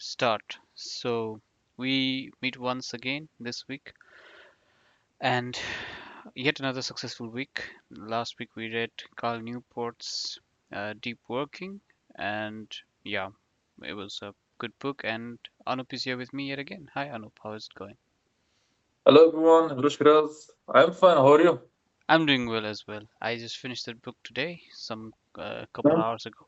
start. So we meet once again this week, and yet another successful week. Last week we read Carl Newport's Deep Working, and yeah, it was a good book. And Anup is here with me yet again. Hi Anup, how is it going? Hello everyone, hello Shiraz. I'm fine. How are you? I'm doing well as well. I just finished that book today, some couple Mm-hmm. hours ago,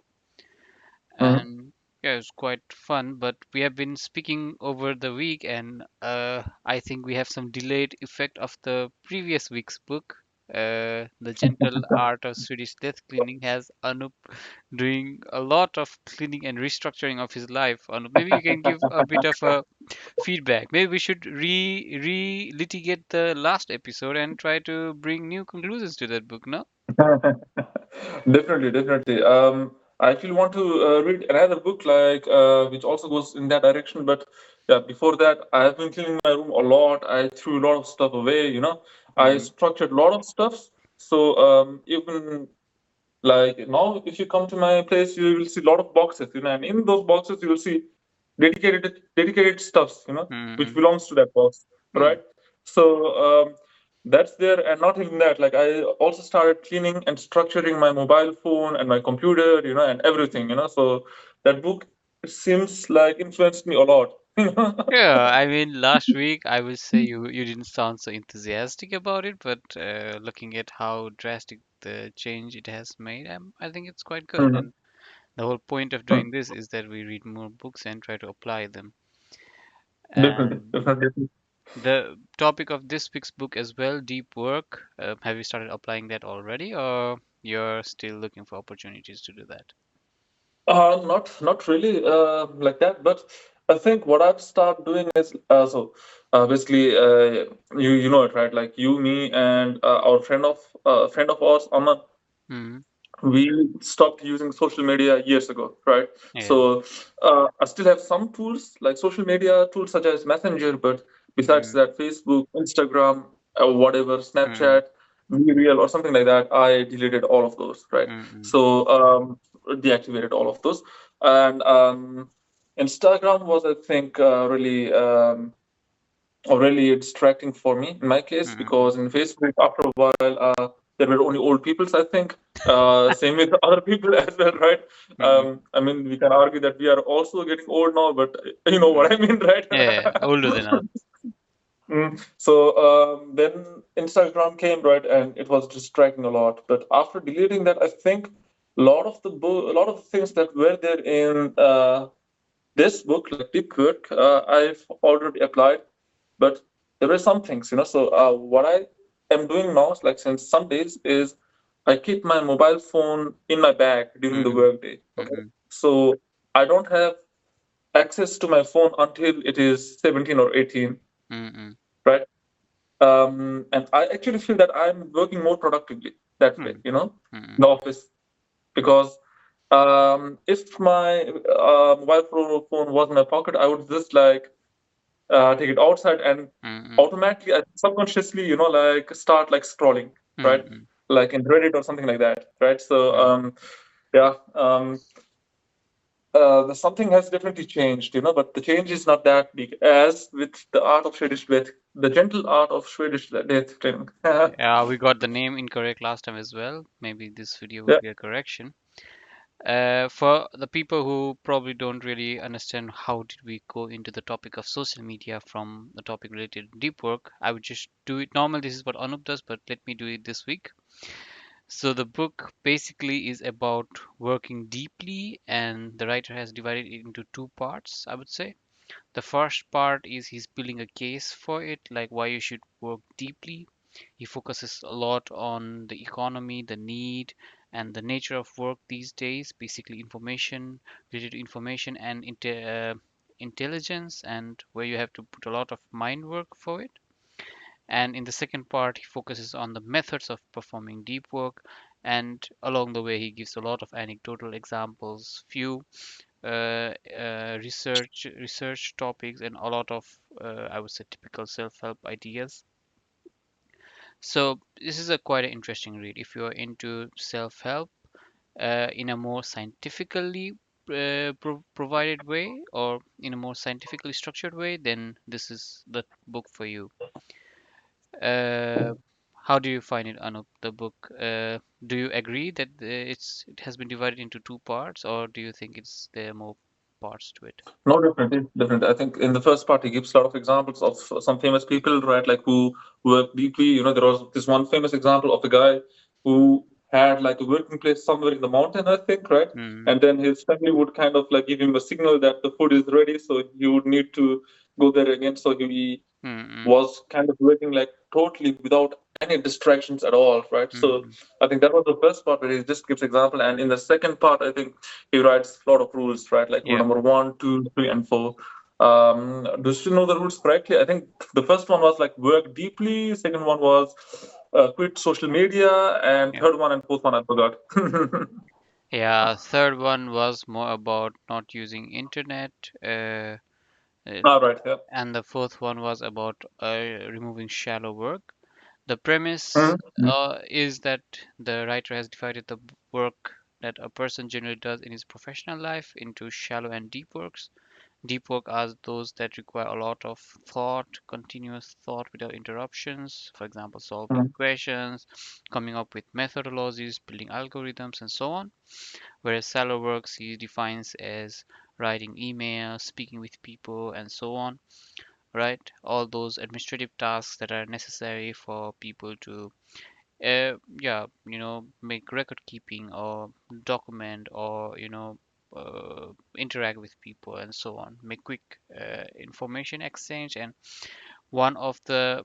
Mm-hmm. and yeah, it was quite fun. But we have been speaking over the week, and I think we have some delayed effect of the previous week's book. The Gentle Art of Swedish Death Cleaning has Anup doing a lot of cleaning and restructuring of his life. Anup, maybe you can give a bit of a feedback. Maybe we should re litigate the last episode and try to bring new conclusions to that book. No? Definitely. I actually want to read another book which also goes in that direction. But yeah, before that, I have been cleaning my room a lot. I threw a lot of stuff away. I Mm-hmm. structured a lot of stuff. So even like now, if you come to my place, you will see a lot of boxes. And in those boxes, you will see dedicated stuffs. Which Mm-hmm. belongs to that box, right? So that's there, and not even that. Like I also started cleaning and structuring my mobile phone and my computer, and everything. So that book seems like influenced me a lot. Yeah, I mean, last week I would say you didn't sound so enthusiastic about it, but looking at how drastic the change it has made, I think it's quite good. Mhm. And the whole point of doing this is that we read more books and try to apply them. Definitely, And definitely. the topic of this week's book as well, deep work, have you started applying that already, or you're still looking for opportunities to do that? Not really like that, but I think what I've started doing is basically you know it, right? Like you, me, and our friend of ours, Aman, Hmm. we stopped using social media years ago, right? Yeah. So I still have some tools like social media tools such as Messenger, but besides Mm-hmm. that, Facebook, Instagram, whatever, Mm-hmm. Snapchat, BeReal, or something like that, I deleted all of those, right? Mm-hmm. So deactivated all of those, and Instagram was, I think, really distracting for me in my case Mm-hmm. because in Facebook, after a while, there were only old peoples, I think. Same with other people as well, right? Mm-hmm. I mean, we can argue that we are also getting old now, but you know what Mm-hmm. I mean, right? Yeah, older than us. So then Instagram came, right, and it was distracting a lot. But after deleting that, I think a lot of the things that were there in this book, like deep work, I've already applied, but there were some things. So what I am doing now, like since some days, is I keep my mobile phone in my bag during the Mm-hmm. workday. Okay, Mm-hmm. so I don't have access to my phone until it is 17 or 18, Mm-hmm. right? And I actually feel that I'm working more productively that way, Mm-hmm. in the office, because if my phone was in my pocket, I would just like take it outside and Mm-hmm. automatically, subconsciously, like start like scrolling, right? Mm-hmm. Like in Reddit or something like that, right? So, Mm-hmm. yeah, the something has definitely changed, but the change is not that big as with the art of Swedish death, the gentle art of Swedish death training. Yeah, we got the name incorrect last time as well. Maybe this video would Yeah. be a correction. For the people who probably don't really understand how did we go into the topic of social media from the topic related to deep work, I would just do it normal. This is what Anup does, but let me do it this week. So the book basically is about working deeply, and the writer has divided it into two parts, I would say. The first part is he's building a case for it, like why you should work deeply. He focuses a lot on the economy, the need, and the nature of work these days, basically information, related to information and intelligence, and where you have to put a lot of mind work for it. And in the second part, he focuses on the methods of performing deep work, and along the way, he gives a lot of anecdotal examples, few research topics, and a lot of I would say typical self-help ideas. So this is a quite an interesting read if you're into self-help in a more scientifically provided way or in a more scientifically structured way, then this is the book for you. Uh, how do you find it, Anup, the book? Do you agree that it has been divided into two parts, or do you think it's there are more parts to it? No, definitely, definitely. I think in the first part, he gives a lot of examples of some famous people, right? Like who work deeply. There was this one famous example of a guy who had like a working place somewhere in the mountain, I think, right? Mm, And then his family would kind of like give him a signal that the food is ready, so he would need to go there again. So he mm, mm, was kind of working like totally without any distractions at all, right? So mm. I think that was the first part where he just gives example, and in the second part, I think he writes a lot of rules, right? Like rule Yeah, number one, two, three, and four. Do you know the rules correctly? I think the first one was like work deeply. Second one was quit social media, and yeah. third one and fourth one I forgot. Yeah, third one was more about not using internet, uh, All right, yeah. and the fourth one was about removing shallow work. The premise Mhm. is that the writer has divided the work that a person generally does in his professional life into shallow and deep works. Deep work are those that require a lot of thought, continuous thought without interruptions, for example, solving Mhm. equations, coming up with methodologies, building algorithms, and so on. Whereas shallow works he defines as writing emails, speaking with people, and so on, right? All those administrative tasks that are necessary for people to yeah, make record keeping or document or interact with people and so on, make quick information exchange. And one of the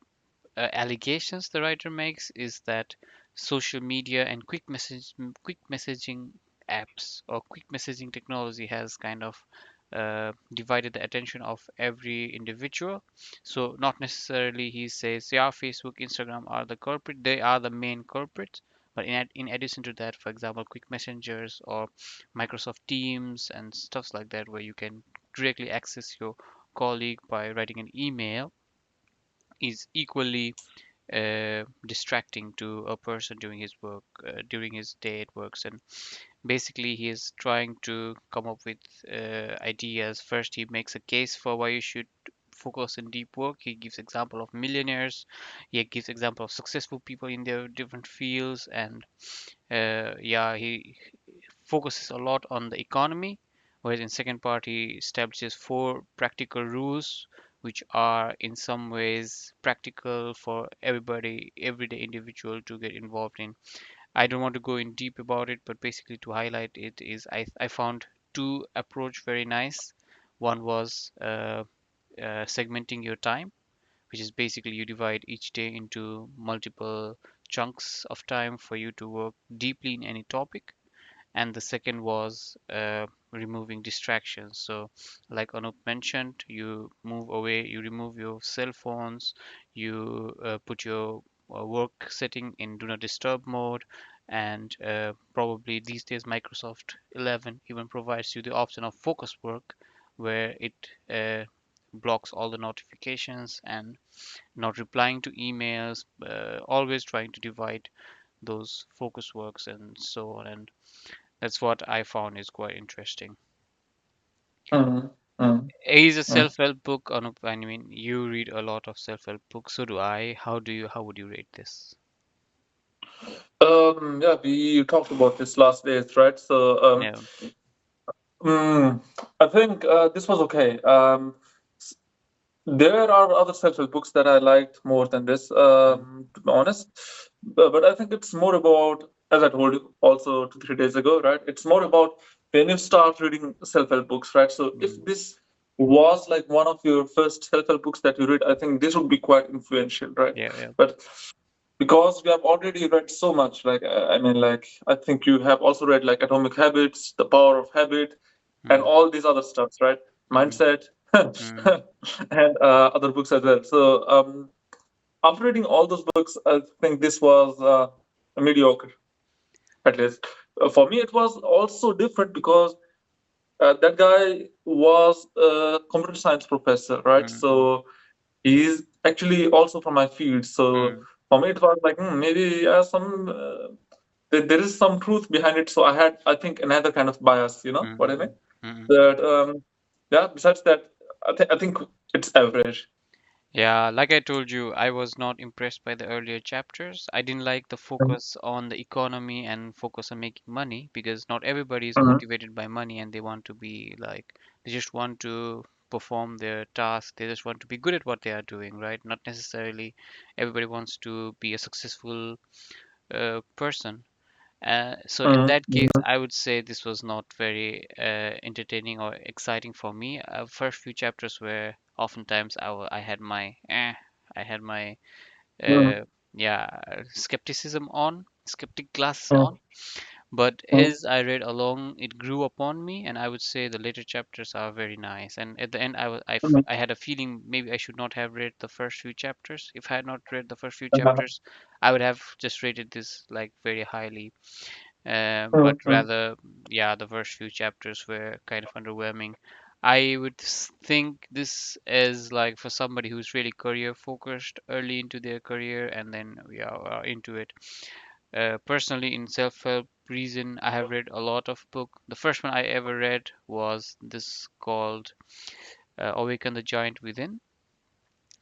allegations the writer makes is that social media and quick messaging apps or quick messaging technology has kind of divided the attention of every individual. So not necessarily he says, yeah, Facebook, Instagram are the culprit, they are the main culprits. But in addition to that, for example, quick messengers or Microsoft Teams and stuffs like that, where you can directly access your colleague by writing an email, is equally distracting to a person doing his work during his day at works. And basically he is trying to come up with ideas. First he makes a case for why you should focus in deep work. He gives example of millionaires, he gives example of successful people in their different fields, and yeah, he focuses a lot on the economy, whereas in second part he establishes four practical rules which are in some ways practical for everybody, everyday individual to get involved in. I don't want to go in deep about it, but basically to highlight it is I found two approach very nice. One was segmenting your time, which is basically you divide each day into multiple chunks of time for you to work deeply in any topic. And the second was removing distractions. So like Anup mentioned, you move away, you remove your cell phones, you put your work setting in do not disturb mode, and probably these days Microsoft 11 even provides you the option of focus work, where it blocks all the notifications and not replying to emails, always trying to divide those focus works and so on. And that's what I found is quite interesting. Mhm. Mhm. A is a Mhm. self-help book. Anup, I mean, you read a lot of self-help books. So do I. How would you rate this? Yeah, we talked about this last days, right? So, Yeah. mm, I think this was okay. There are other self-help books that I liked more than this, Mm, to be honest. But I think it's more about, as I told you also 2, 3 days ago, right? It's more about when you start reading self-help books, right? So if mm, this was like one of your first self-help books that you read, I think this would be quite influential, right? yeah, yeah. But because we have already read so much, like I mean, like I think you have also read like Atomic Habits, The Power of Habit, and Mm, all these other stuffs, right? mm, Mindset, mm, and other books as well. So after reading all those books, I think this was mediocre, at least. For me, it was also different because that guy was a computer science professor, right? mm, So he's actually also from my field. So mm, for me, it was like maybe some there is some truth behind it. So I had, I think, another kind of bias. You know mm, what I mm. mean? mm. But yeah, besides that, I think it's average. Yeah, like I told you, I was not impressed by the earlier chapters. I didn't like the focus on the economy and focus on making money because not everybody is Mm-hmm. motivated by money and they want to be like, they just want to perform their task. They just want to be good at what they are doing, right? Not necessarily everybody wants to be a successful person. So in that case, Mm-hmm. I would say this was not very entertaining or exciting for me. First few chapters were oftentimes I had my I had my Mm-hmm. uh, yeah skepticism on skeptic glasses Mm-hmm. on. But as I read along, it grew upon me, and I would say the later chapters are very nice. And at the end, Mm-hmm. I had a feeling maybe I should not have read the first few chapters. If I had not read the first few Uh-huh. chapters, I would have just rated this like very highly, but Mm-hmm. rather, yeah, the first few chapters were kind of underwhelming. I would think this is like for somebody who's really career focused early into their career and then yeah into it. Personally, in self-help reason, I have read a lot of book. The first one I ever read was this called Awaken the Giant Within.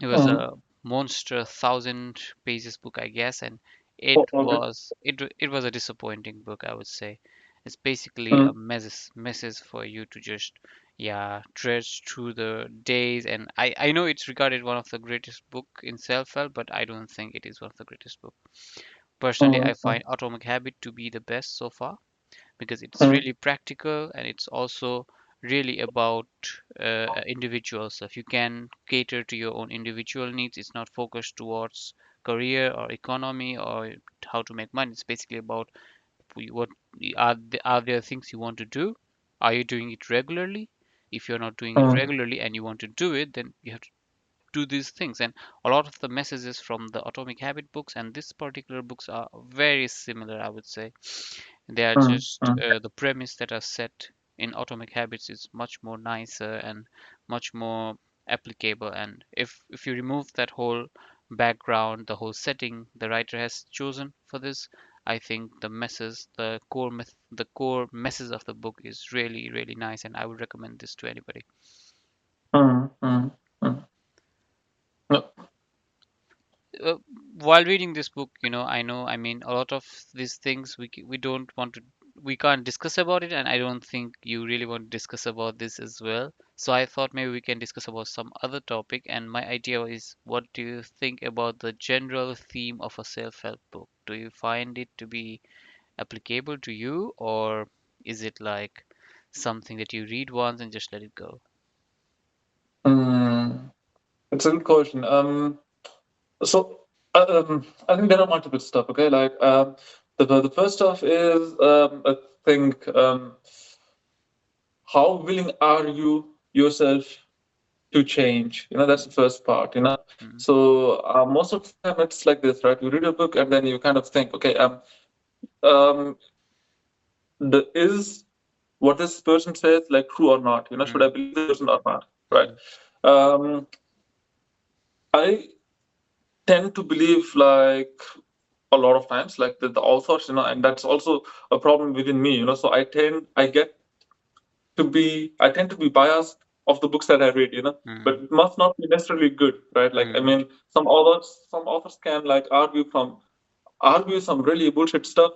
It was Mm-hmm. a monster 1,000 pages book, I guess, and Oh, okay. it was a disappointing book, I would say. It's basically a Mm-hmm. message for you to just yeah dredge through the days. And I know it's regarded one of the greatest book in self-help, but I don't think it is one of the greatest book. Personally, I Mm-hmm. find Atomic Habit to be the best so far because it's Mm-hmm. really practical and it's also really about individuals. So if you can cater to your own individual needs, it's not focused towards career or economy or how to make money. It's basically about what are there things you want to do? Are you doing it regularly? If you're not doing it Mm-hmm. regularly and you want to do it, then you have to do these things. And a lot of the messages from the Atomic Habit books and this particular books are very similar, I would say. They are just Mm-hmm. the premise that are set in Atomic Habits is much more nicer and much more applicable. And if you remove that whole background, the whole setting the writer has chosen for this, I think the core message of the book is really really nice, and I would recommend this to anybody. Mm-hmm. Mm-hmm. No. uh, while reading this book, I know, I mean, a lot of these things we don't want to, we can't discuss about it, and I don't think you really want to discuss about this as well. So I thought maybe we can discuss about some other topic. And my idea is, what do you think about the general theme of a self-help book? Do you find it to be applicable to you, or is it like something that you read once and just let it go? Mm. It's a good question. So I think there are multiple stuff. Okay, like the first stuff is I think how willing are you yourself to change? That's the first part. Mm, So most of the time it's like this, right? You read a book and then you kind of think, okay, um, is what this person says like true or not? Should I mm, believe this person or not? Right? mm, Um, I tend to believe like a lot of times like the authors, and that's also a problem within me, so I tend to be biased of the books that I read, but mm, it must not be necessarily good, right? Like, I mm, mean, some authors can like argue some really bullshit stuff,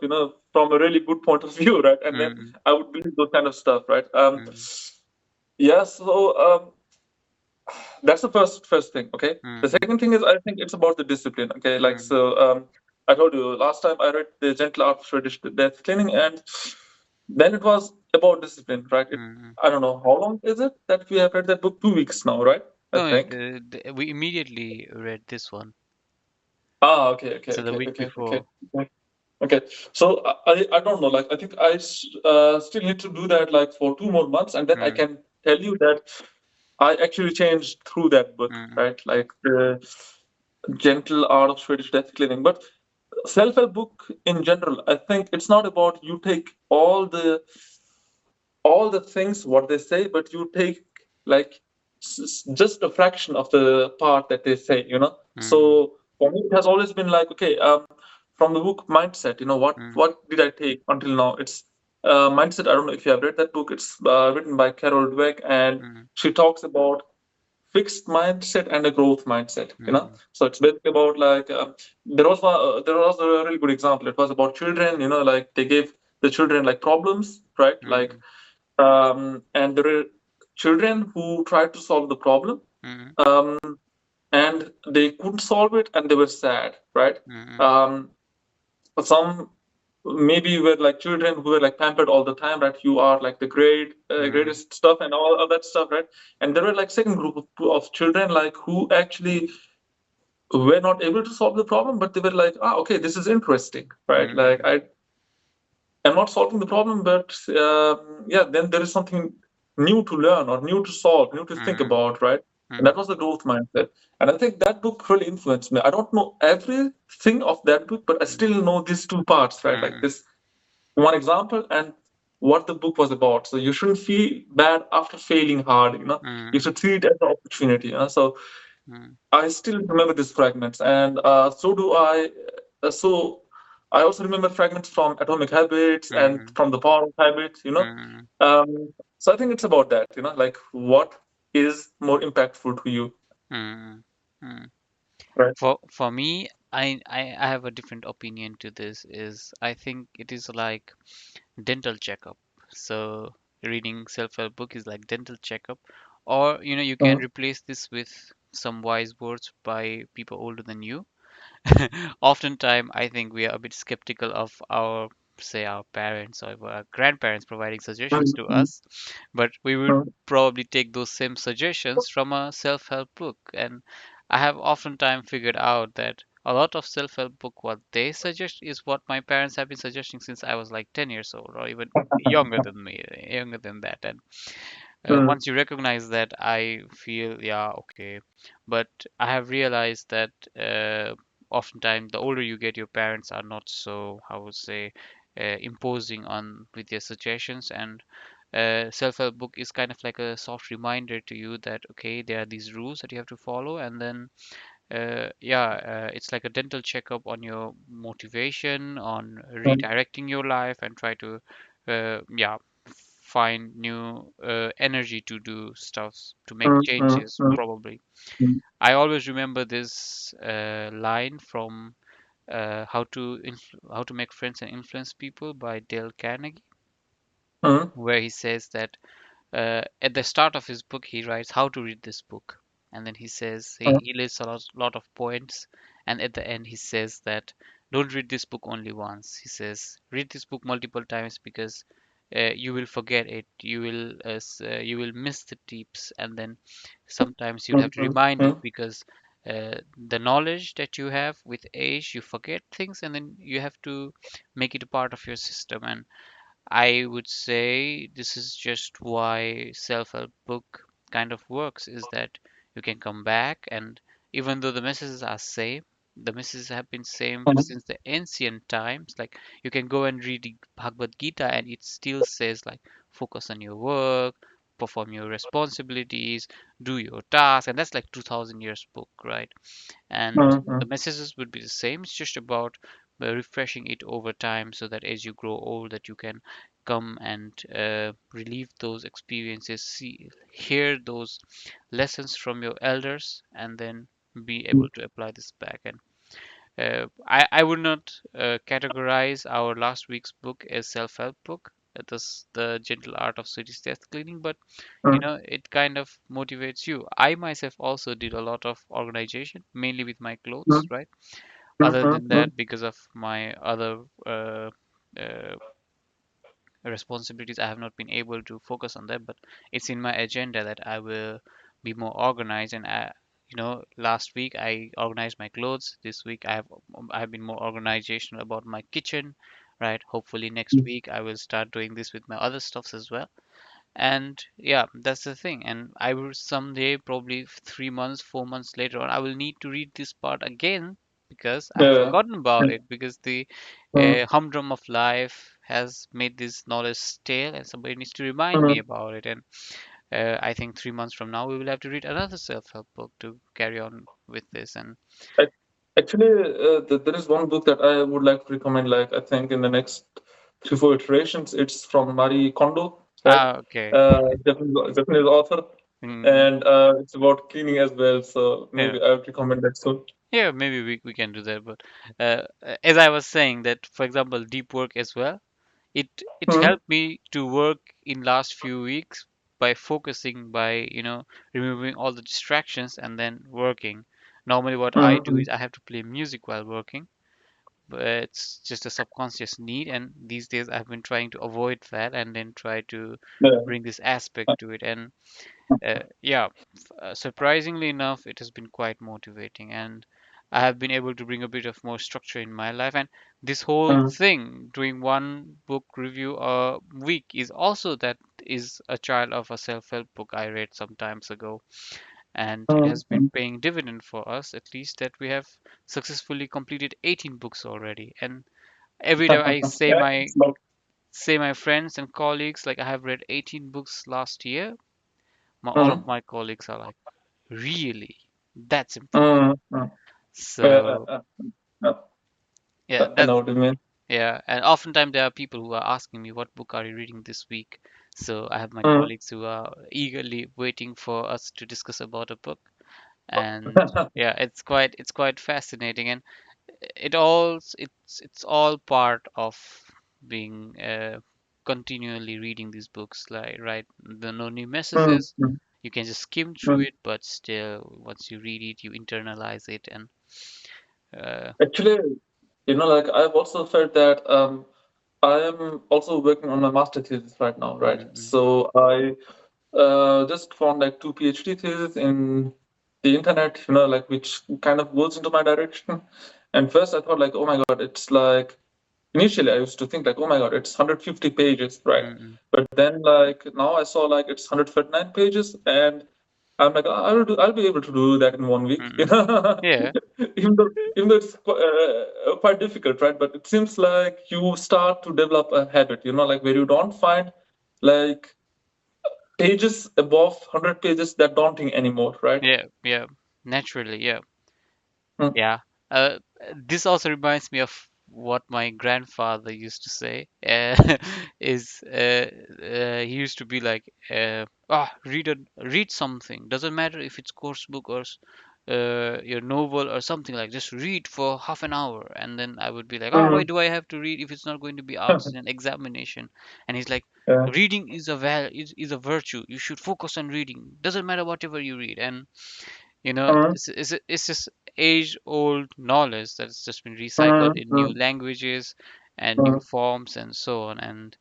from a really good point of view, right? And then mm, I would believe those kind of stuff, right? mm, Yeah, so that's the first thing. Okay, the mm, second thing is I think it's about the discipline. Okay, like, mm, so I told you last time I read the Gentle Art of Swedish Death Cleaning, and then it was about discipline, right? mm. I don't know how long is it that we have read that book. 2 weeks now, right? I No, think. we immediately read this one. Ah, okay, okay, So the okay, week okay, okay, before. okay. Okay. So I don't know. Like, I think still need to do that like for 2 more months, and then I Mm, can tell you that I actually changed through that book, mm, right? Like the Gentle Art of Swedish Death Cleaning. But self-help book in general, I think it's not about you take all the things what they say, but you take like just a fraction of the part that they say. mm, So for me, it has always been like, okay, from the book mindset, what mm, what did I take until now? It's Mindset. I don't know if you have read that book. It's written by Carol Dweck, and mm, she talks about fixed mindset and a growth mindset. mm, So it's basically about like there was a really good example. It was about children. Like they gave the children like problems, right? Like mm, and there were children who tried to solve the problem, mm, um, and they couldn't solve it, and they were sad, right? mm, Um, some maybe were like children who were like pampered all the time, right? You are like the mm, greatest stuff and all of that stuff, right? And there were like second group of children like who actually were not able to solve the problem, but they were like, okay, this is interesting, right? Like mm, I am not solving the problem, but yeah, then there is something new to learn or new to solve, new to think mm, about, right? And that mm, was the growth mindset. And I think that book really influenced me. I don't know everything of that book, but I mm, still know these two parts, right? Like mm, this one example and what the book was about. So you shouldn't feel bad after failing hard. You mm, should see it as an opportunity. So mm, I still remember these fragments, and so do I. So I also remember fragments from Atomic Habits and mm, from the Power of Habits. mm, So I think it's about that, like what is more impactful to you, mm, mm. right? For me, I have a different opinion to this. Is I think it is like dental checkup. So reading self-help book is like dental checkup, or you can Mm, replace this with some wise words by people older than you. Oftentimes, I think we are a bit skeptical of our, say, our parents or our grandparents providing suggestions mm, to mm, us, but we would mm, probably take those same suggestions from a self-help book. And I have oftentimes figured out that a lot of self-help book, what they suggest is what my parents have been suggesting since I was like 10 years old, or even younger than me, younger than that. And mm, once you recognize that, I feel, yeah, okay. But I have realized that oftentimes the older you get, your parents are not so, I would say, imposing on with their suggestions. And self-help book is kind of like a soft reminder to you that, okay, there are these rules that you have to follow. And then yeah, it's like a dental checkup on your motivation, on mm, redirecting your life, and try to, yeah, find new energy to do stuff, to make mm, mm, changes, mm, probably. mm, I always remember this line from How to Make Friends and Influence People by Dale Carnegie, mm, where he says that at the start of his book, he writes how to read this book. And then he says, mm, he lists a lot of points. And at the end, he says that don't read this book only once. He says, read this book multiple times because you will forget it. You will miss the tips. And then sometimes you'll have to mm, remind it mm, because the knowledge that you have with age, you forget things and then you have to make it a part of your system. And I would say this is just why self-help book kind of works is that you can come back and even though the messages are same, the messages have been same mm, since the ancient times. Like you can go and read the Bhagavad Gita and it still says like focus on your work, perform your responsibilities, do your task, and that's like 2000 years book, right? And mm, the mm, messages would be the same. It's just about refreshing it over time so that as you grow old that you can come and relieve those experiences, see, hear those lessons from your elders, and then be mm, able to apply this back. And I would not categorize our last week's book as self-help book. It is the gentle art of city's death cleaning, but mm, it kind of motivates you. I myself also did a lot of organization, mainly with my clothes, mm, right? mm, Other mm, than mm, that, because of my other uh, responsibilities, I have not been able to focus on that. But it's in my agenda that I will be more organized. And last week I organized my clothes. This week I have been more organizational about my kitchen, right? Hopefully next week I will start doing this with my other stuffs as well. And yeah, that's the thing. And I will someday, probably 3 months, 4 months later on, I will need to read this part again because I have yeah, forgotten about yeah, it because the mm, humdrum of life has made this knowledge stale and somebody needs to remind me mm. about it. And I think 3 months from now, we will have to read another self-help book to carry on with this. And Ac- Actually, there is one book that I would like to recommend. Like, I think in the next three, four iterations. It's from Marie Kondo, right? Ah, okay. Japanese author, Mm, and it's about cleaning as well. So yeah. maybe I would recommend that soon. Yeah, maybe we can do that. But as I was saying that, for example, deep work as well, it Hmm. helped me to work in last few weeks by focusing, by removing all the distractions and then working. Normally, what I do Hmm. is I have to play music while working, but it's just a subconscious need, and these days I've been trying to avoid that and then try to Yeah. bring this aspect to it. And yeah, surprisingly enough, it has been quite motivating, and I have been able to bring a bit of more structure in my life. And this whole Hmm. thing, doing one book review a week, is also that is a child of a self-help book I read some times ago, and it has been Hmm. paying dividend for us, at least that we have successfully completed 18 books already. And every time I Yeah, it's about. say my friends and colleagues like I have read 18 books last year, all of Hmm. my colleagues are like, really? That's impressive. Hmm. Hmm. Yeah, So uh, yeah, I know what you mean. yeah, and oftentimes there are people who are asking me, what book are you reading this week? So I have my Hmm. colleagues who are eagerly waiting for us to discuss about a book. And yeah, it's quite fascinating, and it's all part of being continually reading these books, like, right, the no new Hmm. messages. Hmm. You can just skim through Hmm. it, but still, once you read it, you internalize it. And uh, Actually, like I've also felt that I am also working on my master thesis right now, right? mm, So I just found like two PhD theses in the internet, like which kind of goes into my direction. And first I thought like, oh my God, it's like initially I used to think like, oh my God, it's 150 pages, mm, right? mm, But then like now I saw like it's 139 pages, and I'm like, I'll be able to do that in one mm, week, mm. Yeah, even though it's quite difficult, right? But it seems like you start to develop a habit, like where you don't find like pages above 100 pages that daunting anymore, right? yeah, yeah, naturally, yeah. Mm, Yeah. Uh, this also reminds me of what my grandfather used to say. Is he used to be like, read something. Doesn't matter if it's course book or your novel or something, like just read for half an hour. And then I would be like, oh, why mm, do I have to read if it's not going to be asked in an examination? And he's like, yeah. reading is a virtue. You should focus on reading. Doesn't matter whatever you read. And Mm, it's just age-old knowledge that's just been recycled mm, in new mm, languages and new mm, forms and so on. And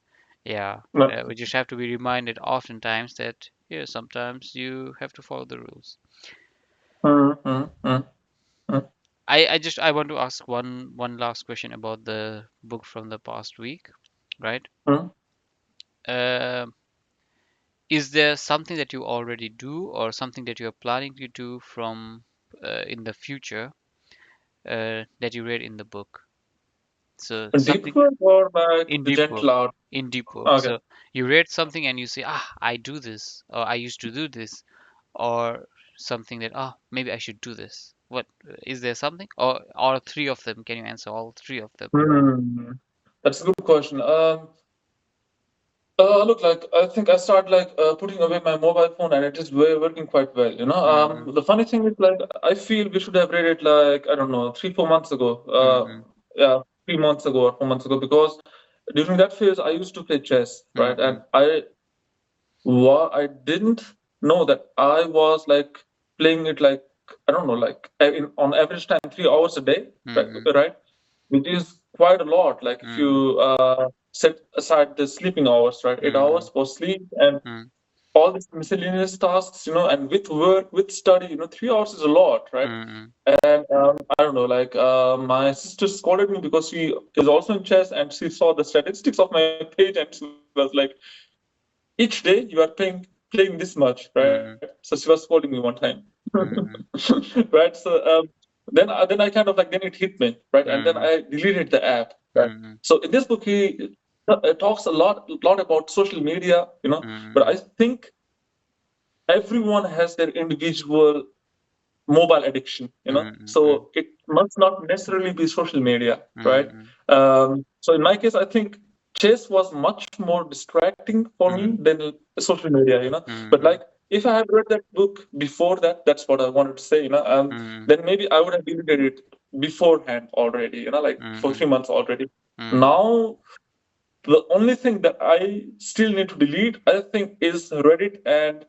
yeah, mm, we just have to be reminded oftentimes that, yeah, sometimes you have to follow the rules. mm, mm, mm, mm, I want to ask one last question about the book from the past week, right? mm. Um is there something that you already do or something that you are planning to do from in the future that you read in the book? So Deep something work or like in the deep work, gentle art? in deep work. Okay. So you read something and you say, I do this, or I used to do this, or something that, maybe I should do this. What is there something, or all three of them? Can you answer all three of them? Hmm. That's a good question. Look, like I think I start like putting away my mobile phone, and it is working quite well. Mm-mm, The funny thing is like I feel we should have read it like I don't know 3 4 months ago. mm-mm, Yeah, 3 months ago or 4 months ago, because during that phase I used to play chess, right? And mm-mm, I didn't know that I was like playing it like I don't know like on average time 3 hours a day, right? mm-mm, Right? Which is quite a lot. Like if mm-mm, you set aside the sleeping hours, right? 8 hours mm-mm, for sleep and all these miscellaneous tasks, and with work, with study, 3 hours is a lot, right? mm-mm, And I don't know, like my sister scolded me because she is also in chess and she saw the statistics of my page and she was like, each day you are playing this much, right? So mm-mm, she was scolding me one time. mm-mm, Right? So then I kind of like then it hit me, right? And then mm-mm, I deleted the app, right? mm-mm, So in this book he talks a lot about social media, but I mm-mm, think everyone has their individual mobile addiction, mm-mm, so it must not necessarily be social media, right? mm-mm, So in my case I think chess was much more distracting for me Mm-hmm. than social media, But Mm-hmm. like, if I had read that book before that, that's what I wanted to say, Mm-hmm. then maybe I would have deleted it beforehand already, like for Mm-hmm. 3 months already. Mm-hmm. Now, the only thing that I still need to delete, I think, is Reddit, and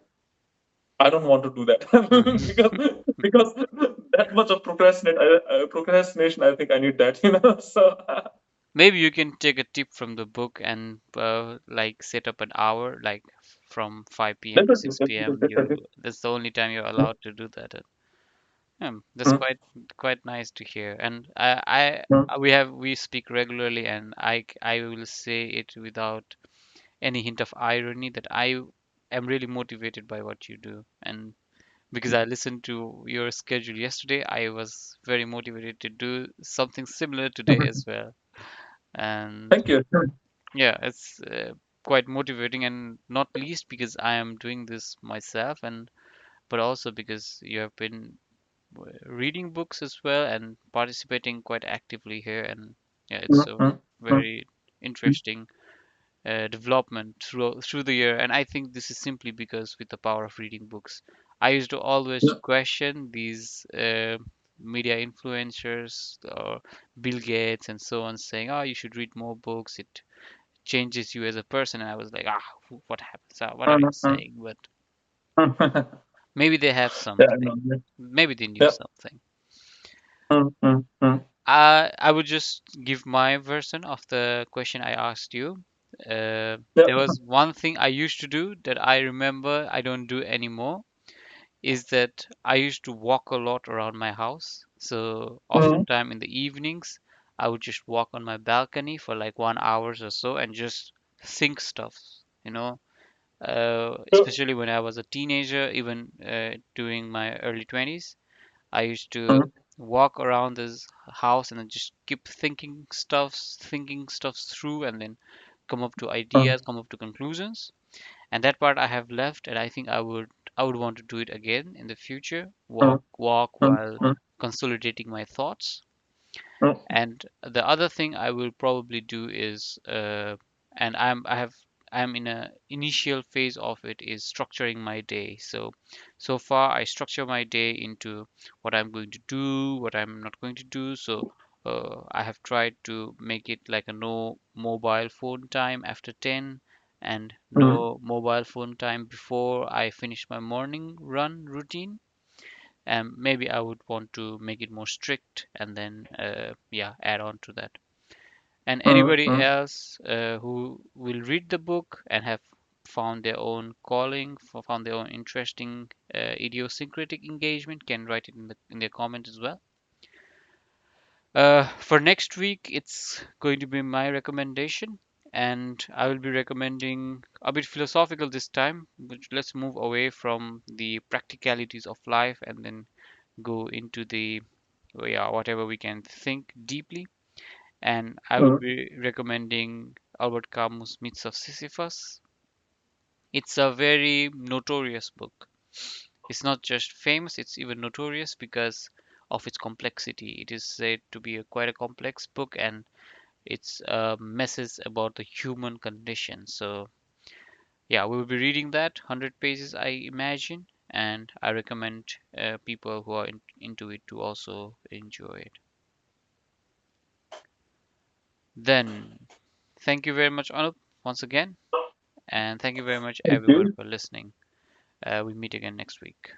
I don't want to do that because that much of procrastination. I think I need that, So Maybe you can take a tip from the book and like set up an hour, like from 5 p.m. to definitely, 6 definitely, p.m. definitely. That's the only time you're Mm, allowed to do that. That's mm, quite nice to hear. And mm, we speak regularly, and I will say it without any hint of irony that I am really motivated by what you do. And because I listened to your schedule yesterday, I was very motivated to do something similar today mhm. as well. And Thank you. yeah, it's quite motivating, and not least because I am doing this myself, and but also because you have been reading books as well and participating quite actively here. And yeah, it's Mm, a mm, mm, very interesting development through the year. And I think this is simply because with the power of reading books, I used to always mm, question these media influencers or Bill Gates and so on, saying, "Oh, you should read more books. It changes you as a person." And I was like, "Ah, what happens? What are you mm, mm, saying?" But mm. maybe they have Yeah, I know. something. Maybe they knew Yeah. something. Mm, mm, mm. I would just give my version of the question I asked you. Yeah. There was one thing I used to do that I remember I don't do anymore, is that I used to walk a lot around my house. So Mm, oftentimes in the evenings, I would just walk on my balcony for like 1 hour or so and just think stuff, you know, yeah. especially when I was a teenager, even during my early 20s. I used to Mm, walk around this house and then just keep thinking stuff through, and then come up to mm, ideas, come up to conclusions. And that part I have left, and I think I would want to do it again in the future. mm, Walk mm, while mm, consolidating my thoughts. mm, And the other thing I will probably do is, and I'm in a initial phase of it, is structuring my day. So far I structure my day into what I'm going to do, what I'm not going to do. So I have tried to make it like a no mobile phone time after 10, and mm, no mobile phone time before I finish my morning run routine. And maybe I would want to make it more strict, and then yeah, add on to that. And mm, anybody mm. else who will read the book and have found their own calling, found their own interesting idiosyncratic engagement, can write it in their comment as well. For next week, it's going to be my recommendation, and I will be recommending a bit philosophical this time. But let's move away from the practicalities of life and then go into the, yeah, whatever we can think deeply. And I will Mm. be recommending Albert Camus' Myths of Sisyphus. It's a very notorious book. It's not just famous, it's even notorious because of its complexity. It is said to be quite a complex book, and it's a message about the human condition. So yeah, we will be reading that 100 pages, I imagine, and I recommend people who are into it to also enjoy it. Then, thank you very much, Anup, once again, and thank you very much, Thank everyone, you. for listening. We meet again next week.